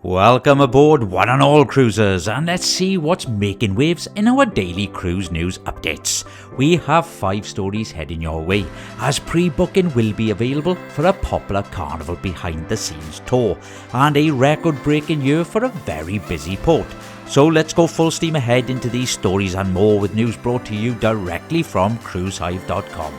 Welcome aboard one and all cruisers, and let's see what's making waves in our daily cruise news updates. We have 5 stories heading your way, as pre-booking will be available for a popular Carnival behind the scenes tour, and a record-breaking year for a very busy port. So let's go full steam ahead into these stories and more, with news brought to you directly from cruisehive.com.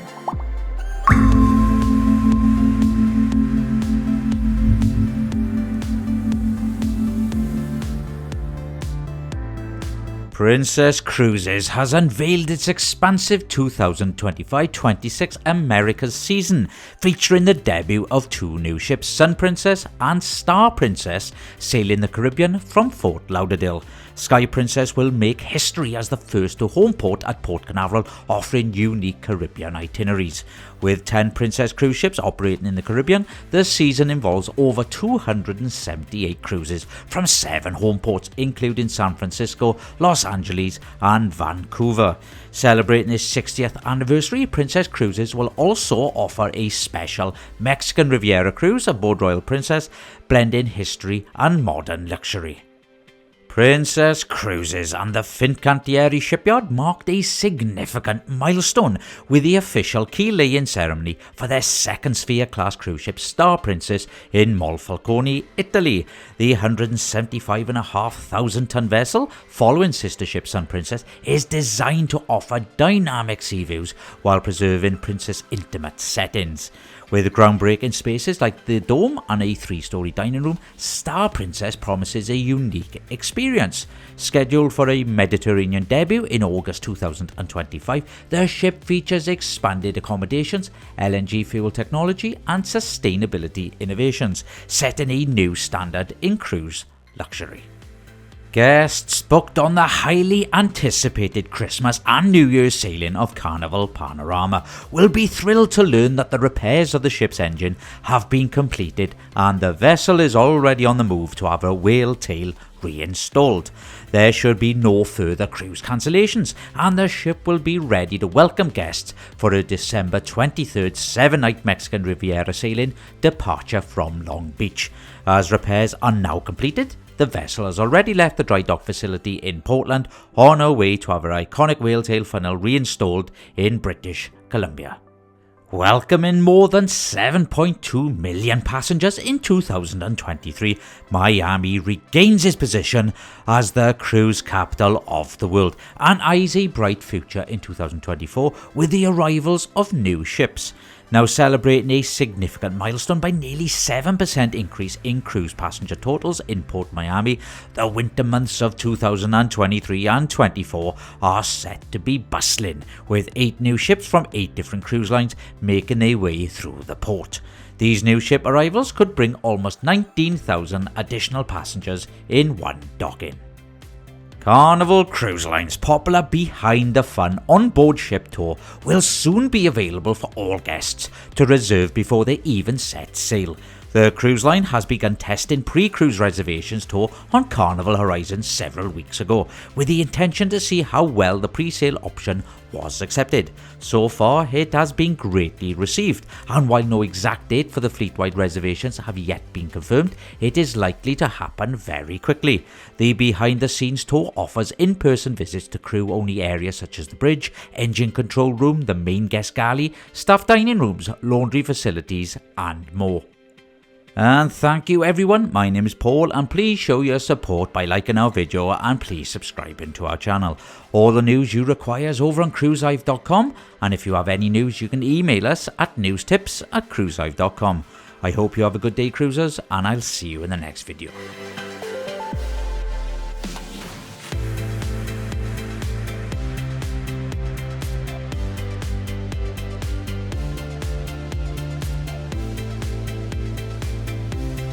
Princess Cruises has unveiled its expansive 2025-26 Americas season, featuring the debut of 2 new ships, Sun Princess and Star Princess, sailing the Caribbean from Fort Lauderdale. Sky Princess will make history as the first to home port at Port Canaveral, offering unique Caribbean itineraries. With 10 Princess cruise ships operating in the Caribbean, the season involves over 278 cruises from 7 home ports, including San Francisco, Los Angeles and Vancouver. Celebrating its 60th anniversary, Princess Cruises will also offer a special Mexican Riviera cruise aboard Royal Princess, blending history and modern luxury. Princess Cruises and the Fincantieri shipyard marked a significant milestone with the official keel laying ceremony for their second Sphere-class cruise ship Star Princess in Monfalcone, Italy. The 175,500-ton vessel, following sister ship Sun Princess, is designed to offer dynamic sea views while preserving Princess intimate settings. With groundbreaking spaces like the dome and a 3-story dining room, Star Princess promises a unique experience. Scheduled for a Mediterranean debut in August 2025, the ship features expanded accommodations, LNG fuel technology and sustainability innovations, setting a new standard in cruise luxury. Guests booked on the highly anticipated Christmas and New Year's sailing of Carnival Panorama will be thrilled to learn that the repairs of the ship's engine have been completed and the vessel is already on the move to have her whale tail reinstalled. There should be no further cruise cancellations, and the ship will be ready to welcome guests for a December 23rd 7-night Mexican Riviera sailing departure from Long Beach. As repairs are now completed, the vessel has already left the dry dock facility in Portland on her way to have her iconic whale tail funnel reinstalled in British Columbia. Welcoming more than 7.2 million passengers in 2023, Miami regains its position as the cruise capital of the world and eyes a bright future in 2024 with the arrivals of new ships. Now celebrating a significant milestone by nearly 7% increase in cruise passenger totals in PortMiami, the winter months of 2023 and 24 are set to be bustling, with 8 new ships from 8 different cruise lines making their way through the port. These new ship arrivals could bring almost 19,000 additional passengers in one docking. Carnival Cruise Line's popular Behind the Fun onboard ship tour will soon be available for all guests to reserve before they even set sail. The cruise line has begun testing pre-cruise reservations tour on Carnival Horizon several weeks ago, with the intention to see how well the pre-sale option was accepted. So far, it has been greatly received, and while no exact date for the fleet-wide reservations have yet been confirmed, it is likely to happen very quickly. The behind-the-scenes tour offers in-person visits to crew-only areas such as the bridge, engine control room, the main guest galley, staff dining rooms, laundry facilities, and more. And thank you everyone, my name is Paul, and please show your support by liking our video and please subscribing to our channel. All the news you require is over on cruisehive.com, and if you have any news you can email us at newstips@cruisehive.com. I hope you have a good day, cruisers, and I'll see you in the next video.